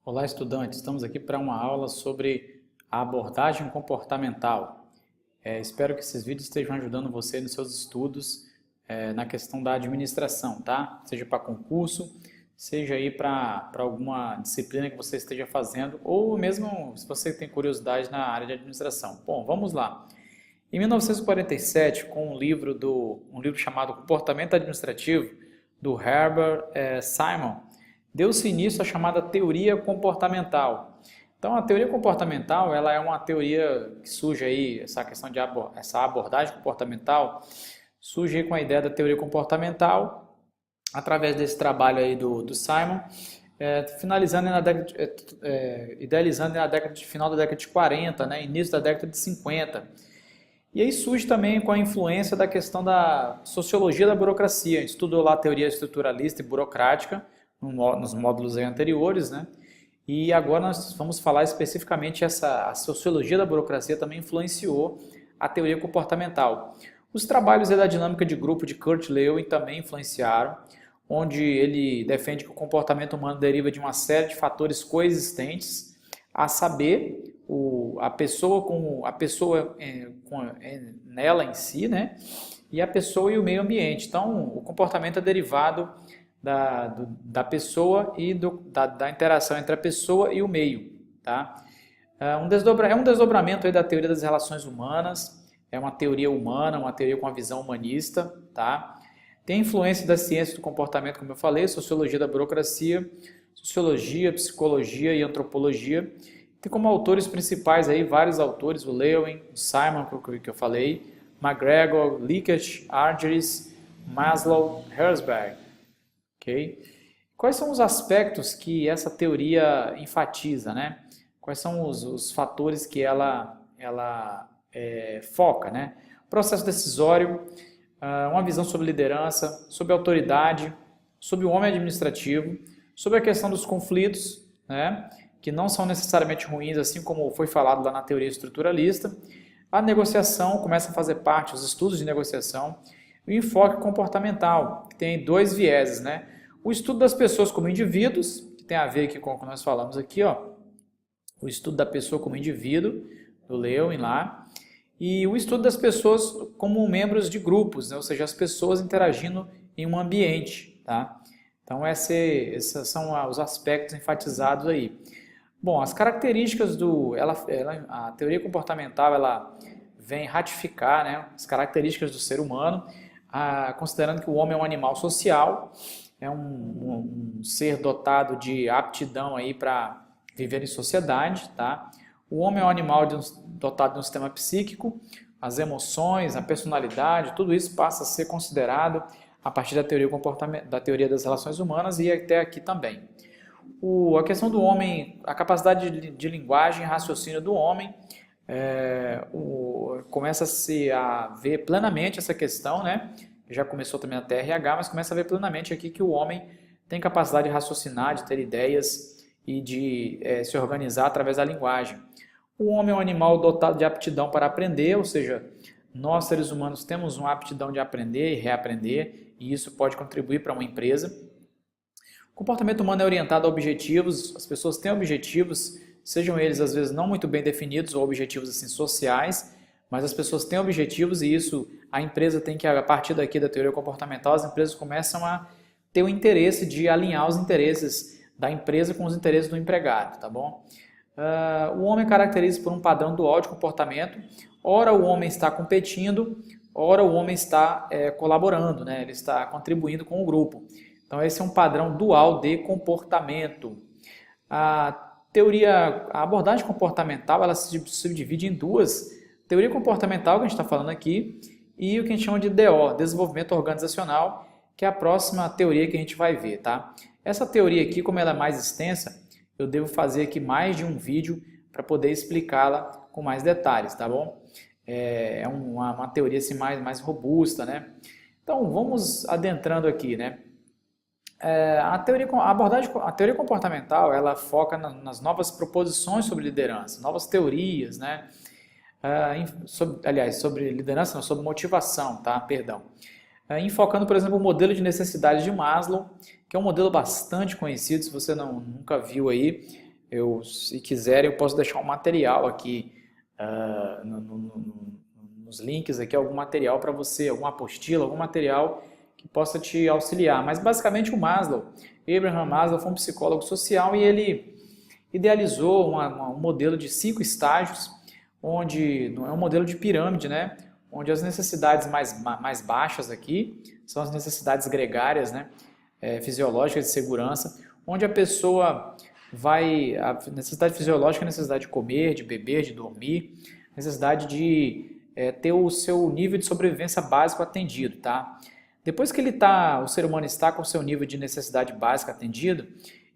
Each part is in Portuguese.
Olá, estudantes. Estamos aqui para uma aula sobre a abordagem comportamental. Espero que esses vídeos estejam ajudando você nos seus estudos na questão da administração, tá? Seja para concurso, seja aí para alguma disciplina que você esteja fazendo, ou mesmo se você tem curiosidade na área de administração. Bom, vamos lá. Em 1947, com um livro chamado Comportamento Administrativo, do Herbert Simon, deu-se início à chamada teoria comportamental. Então, a teoria comportamental, ela é uma teoria que surge aí, essa questão de essa abordagem comportamental, surge aí com a ideia da teoria comportamental, através desse trabalho aí do Simon, idealizando na final da década de 40, né, início da década de 50. E aí surge também com a influência da questão da sociologia da burocracia. A gente estudou lá a teoria estruturalista e burocrática, nos módulos anteriores, né? E agora nós vamos falar especificamente a sociologia da burocracia também influenciou a teoria comportamental. Os trabalhos da dinâmica de grupo de Kurt Lewin também influenciaram, onde ele defende que o comportamento humano deriva de uma série de fatores coexistentes, a saber, a pessoa nela em si, né? E a pessoa e o meio ambiente. Então, o comportamento é derivado da pessoa e da interação entre a pessoa e o meio. Tá? É um desdobramento aí da teoria das relações humanas, é uma teoria humana, uma teoria com uma visão humanista. Tá? Tem influência da ciência do comportamento, como eu falei, sociologia da burocracia, sociologia, psicologia e antropologia. Tem como autores principais aí vários autores, o Lewin, o Simon, que eu falei, McGregor, Likert, Argyris, Maslow, Herzberg. Okay? Quais são os aspectos que essa teoria enfatiza, né? Quais são os fatores que ela foca, né? Processo decisório, uma visão sobre liderança, sobre autoridade, sobre o homem administrativo, sobre a questão dos conflitos, né? Que não são necessariamente ruins, assim como foi falado lá na teoria estruturalista. A negociação começa a fazer parte, os estudos de negociação, e o enfoque comportamental, que tem dois vieses, né? O estudo das pessoas como indivíduos, que tem a ver aqui com o que nós falamos aqui, ó, o estudo da pessoa como indivíduo, do Lewin lá, e o estudo das pessoas como membros de grupos, né? Ou seja, as pessoas interagindo em um ambiente, tá? Então, esses são os aspectos enfatizados aí. Bom, as características a teoria comportamental, ela vem ratificar, né, as características do ser humano, considerando que o homem é um animal social, é um ser dotado de aptidão aí para viver em sociedade, tá? O homem é um animal dotado de um sistema psíquico, as emoções, a personalidade, tudo isso passa a ser considerado a partir da teoria das relações humanas e até aqui também. A questão do homem, a capacidade de linguagem e raciocínio do homem, começa-se a ver plenamente essa questão, né? Já começou também na TRH, mas começa a ver plenamente aqui que o homem tem capacidade de raciocinar, de ter ideias e de se organizar através da linguagem. O homem é um animal dotado de aptidão para aprender, ou seja, nós seres humanos temos uma aptidão de aprender e reaprender, e isso pode contribuir para uma empresa. O comportamento humano é orientado a objetivos, as pessoas têm objetivos, sejam eles às vezes não muito bem definidos ou objetivos assim sociais, mas as pessoas têm objetivos e isso a empresa tem que, a partir daqui da teoria comportamental, as empresas começam a ter o interesse de alinhar os interesses da empresa com os interesses do empregado, tá bom? O homem caracteriza por um padrão dual de comportamento, ora o homem está competindo, ora o homem está colaborando, né? Ele está contribuindo com o grupo. Então esse é um padrão dual de comportamento. A abordagem comportamental, ela se subdivide em duas. Teoria comportamental, que a gente está falando aqui, e o que a gente chama de DO, desenvolvimento organizacional, que é a próxima teoria que a gente vai ver, tá? Essa teoria aqui, como ela é mais extensa, eu devo fazer aqui mais de um vídeo para poder explicá-la com mais detalhes, tá bom? É uma teoria assim, mais robusta, né? Então, vamos adentrando aqui, né? A teoria comportamental, ela foca nas novas proposições sobre liderança, novas teorias, né? Sobre liderança, não, sobre motivação, tá? Perdão. Enfocando, por exemplo, o modelo de necessidades de Maslow, que é um modelo bastante conhecido, se você nunca viu aí, se quiserem, eu posso deixar um material aqui nos links aqui, algum material para você, alguma apostila, algum material que possa te auxiliar. Mas basicamente o Maslow, Abraham Maslow, foi um psicólogo social e ele idealizou um modelo de 5 estágios, onde é um modelo de pirâmide, né? Onde as necessidades mais baixas aqui são as necessidades gregárias, né? Fisiológicas de segurança, onde a pessoa a necessidade fisiológica é a necessidade de comer, de beber, de dormir, necessidade de ter o seu nível de sobrevivência básico atendido, tá? Depois que o ser humano está com o seu nível de necessidade básica atendido,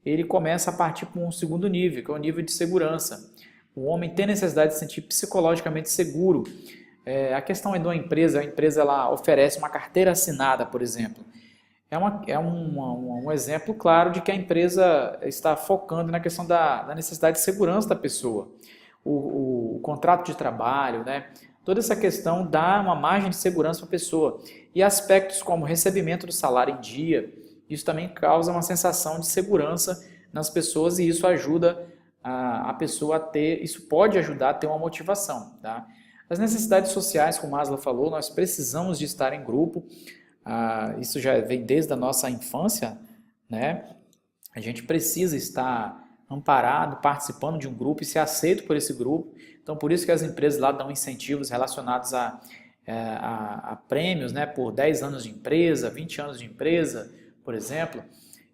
ele começa a partir para um segundo nível, que é o nível de segurança. O homem tem necessidade de se sentir psicologicamente seguro. A questão é de uma empresa, a empresa ela oferece uma carteira assinada, por exemplo. É um exemplo claro de que a empresa está focando na questão da necessidade de segurança da pessoa. O contrato de trabalho, né? Toda essa questão dá uma margem de segurança para a pessoa. E aspectos como recebimento do salário em dia, isso também causa uma sensação de segurança nas pessoas e isso ajuda a pessoa a ter, isso pode ajudar a ter uma motivação. Tá? As necessidades sociais, como Maslow falou, nós precisamos de estar em grupo, isso já vem desde a nossa infância, né? A gente precisa estar amparado, participando de um grupo e ser aceito por esse grupo. Então, por isso que as empresas lá dão incentivos relacionados a prêmios, né, por 10 anos de empresa, 20 anos de empresa, por exemplo,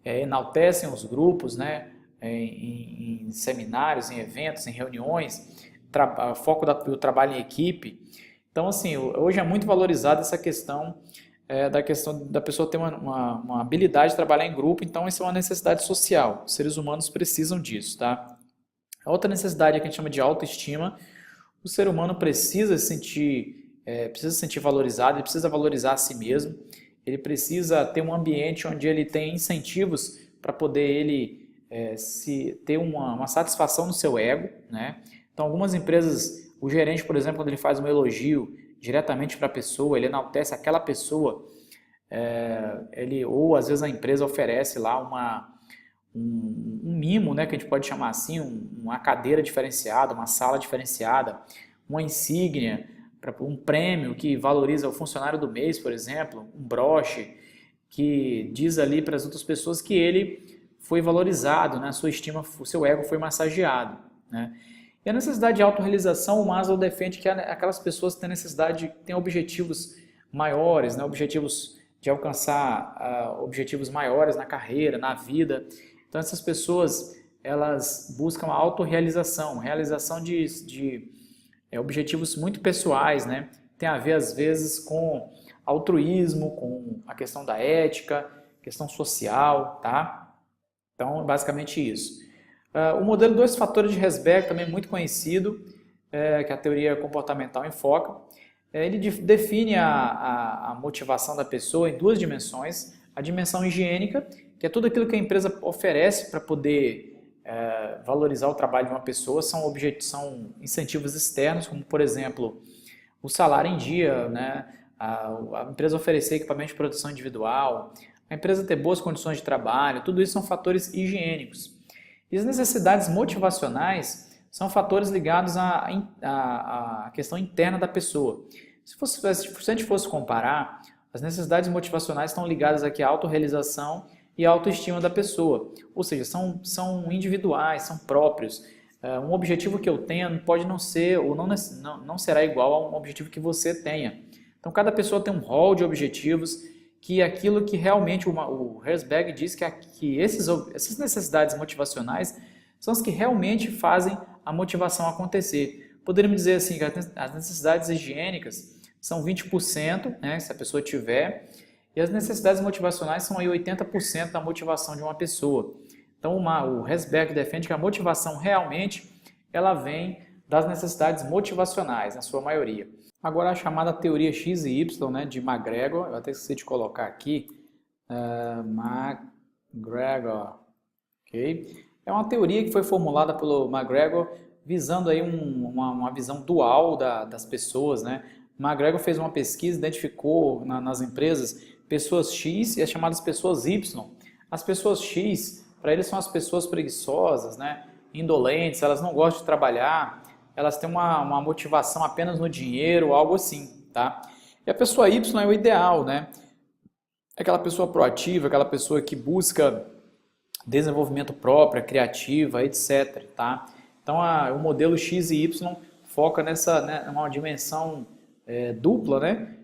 enaltecem os grupos, né, em seminários, em eventos, em reuniões, foco do trabalho em equipe. Então, assim, hoje é muito valorizada essa questão da pessoa ter uma habilidade de trabalhar em grupo, então isso é uma necessidade social. Os seres humanos precisam disso, tá? A outra necessidade é que a gente chama de autoestima. O ser humano precisa se sentir valorizado, ele precisa valorizar a si mesmo, ele precisa ter um ambiente onde ele tem incentivos para poder ele ter uma satisfação no seu ego, né? Então, algumas empresas, o gerente, por exemplo, quando ele faz um elogio diretamente para a pessoa, ele enaltece aquela pessoa, ou às vezes a empresa oferece lá um mimo, né, que a gente pode chamar assim, uma cadeira diferenciada, uma sala diferenciada, uma insígnia, um prêmio que valoriza o funcionário do mês, por exemplo, um broche que diz ali para as outras pessoas que ele foi valorizado, né, a sua estima, o seu ego foi massageado, né? E a necessidade de autorrealização, o Maslow defende que aquelas pessoas têm objetivos maiores, né, objetivos de alcançar objetivos maiores na carreira, na vida. Então essas pessoas, elas buscam a autorrealização, realização de objetivos muito pessoais, né? Tem a ver às vezes com altruísmo, com a questão da ética, questão social, tá? Então, basicamente isso. O modelo 2 fatores de Herzberg, também muito conhecido, que a teoria comportamental enfoca, ele define a motivação da pessoa em 2 dimensões. A dimensão higiênica, que é tudo aquilo que a empresa oferece para poder valorizar o trabalho de uma pessoa, são incentivos externos, como por exemplo, o salário em dia, né? A empresa oferecer equipamento de produção individual, a empresa ter boas condições de trabalho, tudo isso são fatores higiênicos. E as necessidades motivacionais são fatores ligados à questão interna da Se a gente fosse comparar, as necessidades motivacionais estão ligadas aqui à autorrealização e à autoestima da pessoa. Ou seja, são individuais, são próprios. Um objetivo que eu tenha pode não ser ou não será igual a um objetivo que você tenha. Então, cada pessoa tem um rol de objetivos que aquilo que realmente o Herzberg diz que essas necessidades motivacionais são as que realmente fazem a motivação acontecer. Poderíamos dizer assim que as necessidades higiênicas são 20%, né, se a pessoa tiver, e as necessidades motivacionais são aí 80% da motivação de uma pessoa. Então o Herzberg defende que a motivação realmente ela vem das necessidades motivacionais, na sua maioria. Agora a chamada teoria X e Y, né, de McGregor, eu até esqueci de colocar aqui, McGregor, ok? É uma teoria que foi formulada pelo McGregor visando aí uma visão dual das pessoas, né? McGregor fez uma pesquisa, identificou nas empresas pessoas X e as chamadas pessoas Y. As pessoas X, para eles são as pessoas preguiçosas, né? indolentes, elas não gostam de trabalhar, elas têm uma motivação apenas no dinheiro, algo assim, tá? E a pessoa Y é o ideal, né? Aquela pessoa proativa, aquela pessoa que busca desenvolvimento próprio, criativa, etc, tá? Então, o modelo X e Y foca nessa, né, uma dimensão dupla, né,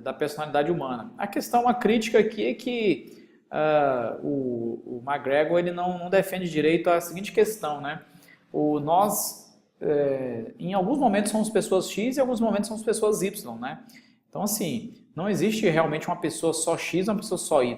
da personalidade humana. A questão, uma crítica aqui é que o McGregor ele não defende direito a seguinte questão, né? Nós, em alguns momentos, somos pessoas X e em alguns momentos somos pessoas Y, né? Então, assim, não existe realmente uma pessoa só X e uma pessoa só Y.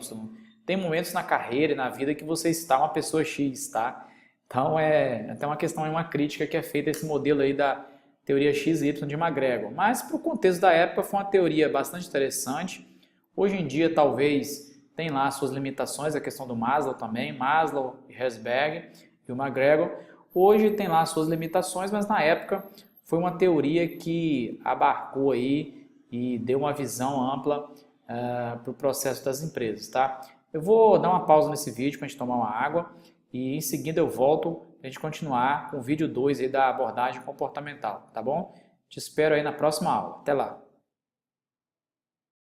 Tem momentos na carreira e na vida que você está uma pessoa X, tá? Então, é até uma questão, uma crítica que é feita a esse modelo aí da teoria XY de McGregor. Mas, para o contexto da época, foi uma teoria bastante interessante. Hoje em dia, talvez, tem lá suas limitações, a questão do Maslow também, Maslow, Herzberg e o McGregor. Hoje tem lá suas limitações, mas na época foi uma teoria que abarcou aí e deu uma visão ampla para o processo das empresas, tá? Eu vou dar uma pausa nesse vídeo para a gente tomar uma água e em seguida eu volto para a gente continuar com o vídeo 2 aí da abordagem comportamental, tá bom? Te espero aí na próxima aula. Até lá!